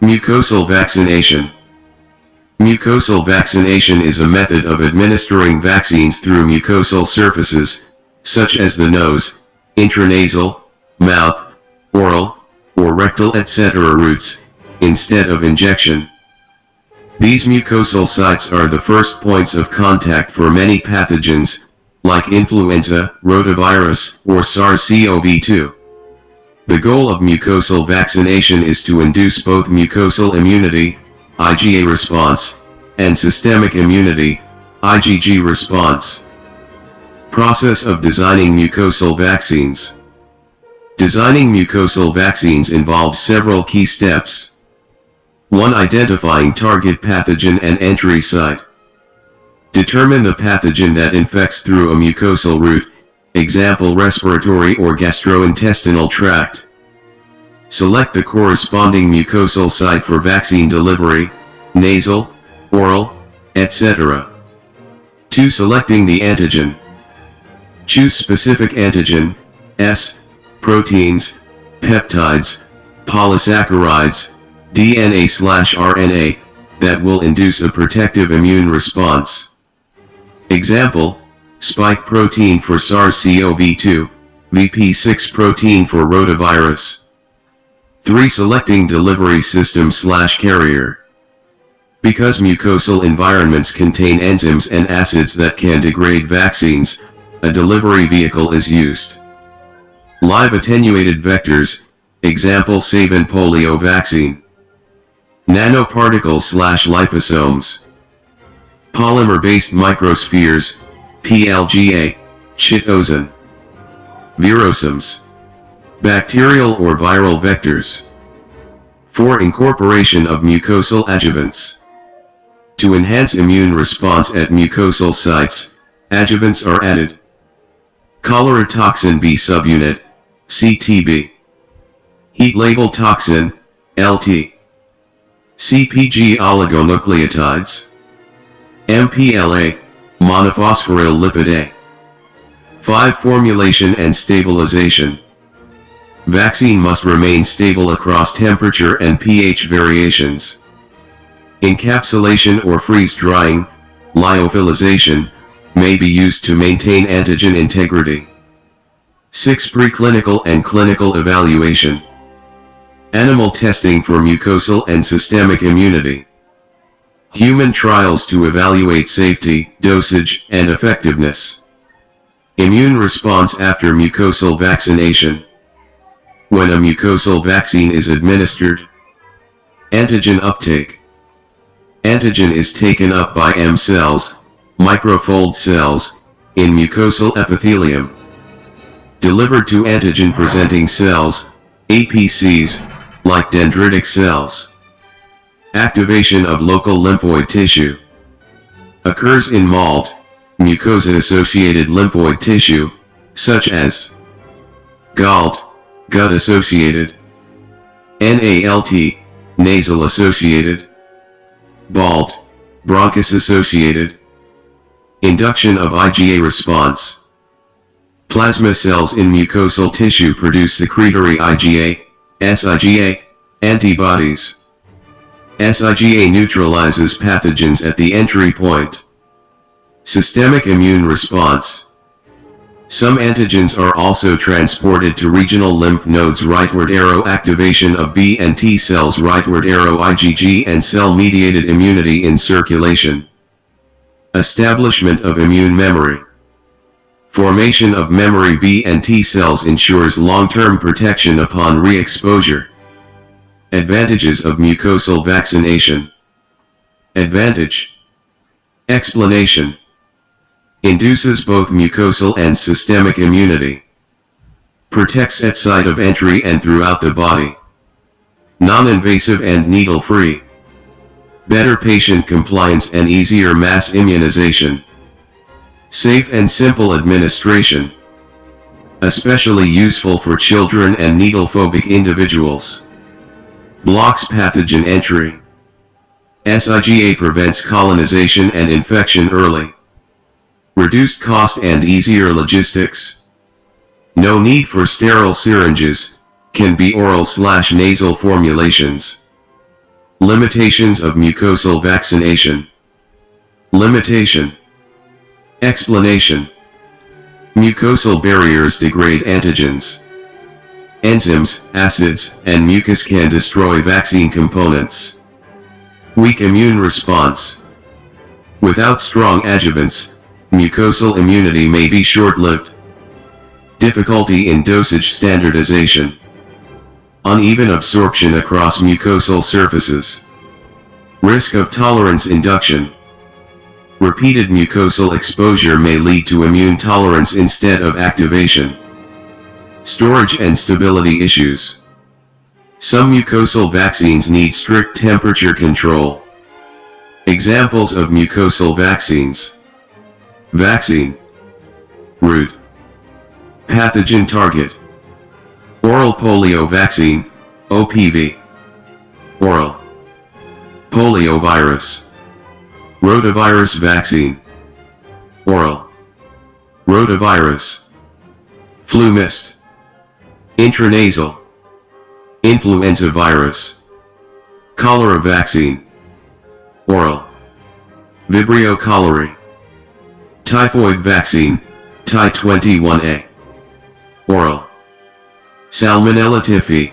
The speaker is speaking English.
Mucosal vaccination. Mucosal vaccination is a method of administering vaccines through mucosal surfaces, such as the nose, intranasal, mouth, oral, or rectal etc. routes, instead of injection. These mucosal sites are the first points of contact for many pathogens, like influenza, rotavirus, or SARS-CoV-2. The goal of mucosal vaccination is to induce both mucosal immunity, IgA response, and systemic immunity, IgG response. Process of designing mucosal vaccines. Designing mucosal vaccines involves several key steps. 1. Identifying target pathogen and entry site. Determine the pathogen that infects through a mucosal route, example respiratory or gastrointestinal tract. Select the corresponding mucosal site for vaccine delivery, nasal, oral, etc. 2. Selecting the antigen. Choose specific antigen, S, proteins, peptides, polysaccharides, DNA/RNA, that will induce a protective immune response. Example, spike protein for SARS-CoV-2, VP6 protein for rotavirus. 3. Selecting delivery system/carrier. Because mucosal environments contain enzymes and acids that can degrade vaccines, a delivery vehicle is used. Live attenuated vectors, example Savin polio vaccine. Nanoparticles/liposomes. Polymer-based microspheres, PLGA, chitosan. Virosomes. Bacterial or viral vectors. 4. Incorporation of mucosal adjuvants. To enhance immune response at mucosal sites, adjuvants are added. Cholera toxin B subunit, CTB. Heat label toxin, LT. CpG oligonucleotides. MPLA, monophosphoryl A. 5. Formulation and stabilization. Vaccine must remain stable across temperature and pH variations. Encapsulation or freeze drying, lyophilization, may be used to maintain antigen integrity. 6. Preclinical and clinical evaluation. Animal testing for mucosal and systemic immunity. Human trials to evaluate safety, dosage, and effectiveness. Immune response after mucosal vaccination. When a mucosal vaccine is administered. Antigen uptake. Antigen is taken up by M cells, microfold cells, in mucosal epithelium. Delivered to antigen-presenting cells, APCs, like dendritic cells. Activation of local lymphoid tissue. Occurs in MALT, mucosa-associated lymphoid tissue, such as GALT, gut-associated, NALT, nasal-associated, BALT, bronchus-associated. Induction of IgA response. Plasma cells in mucosal tissue produce secretory IgA, SIgA, antibodies. SIgA neutralizes pathogens at the entry point. Systemic immune response. Some antigens are also transported to regional lymph nodes. Rightward arrow activation of B and T cells. Rightward arrow IgG and cell-mediated immunity in circulation. Establishment of immune memory. Formation of memory B and T cells ensures long-term protection upon re-exposure. Advantages of mucosal vaccination. Advantage. Explanation. Induces both mucosal and systemic immunity. Protects at site of entry and throughout the body. Non-invasive and needle-free. Better patient compliance and easier mass immunization. Safe and simple administration. Especially useful for children and needle-phobic individuals. Blocks pathogen entry. SIgA prevents colonization and infection early. Reduced cost and easier logistics. No need for sterile syringes, can be oral/nasal formulations. Limitations of mucosal vaccination. Limitation. Explanation. Mucosal barriers degrade antigens. Enzymes, acids, and mucus can destroy vaccine components. Weak immune response. Without strong adjuvants, mucosal immunity may be short-lived. Difficulty in dosage standardization. Uneven absorption across mucosal surfaces. Risk of tolerance induction. Repeated mucosal exposure may lead to immune tolerance instead of activation. Storage and stability issues. Some mucosal vaccines need strict temperature control. Examples of mucosal vaccines. Vaccine. Route. Pathogen target. Oral polio vaccine, OPV. Oral. Poliovirus. Rotavirus vaccine. Oral. Rotavirus. FluMist. Intranasal. Influenza virus. Cholera vaccine. Oral. Vibrio cholerae. Typhoid vaccine, Ty21A. Oral. Salmonella typhi.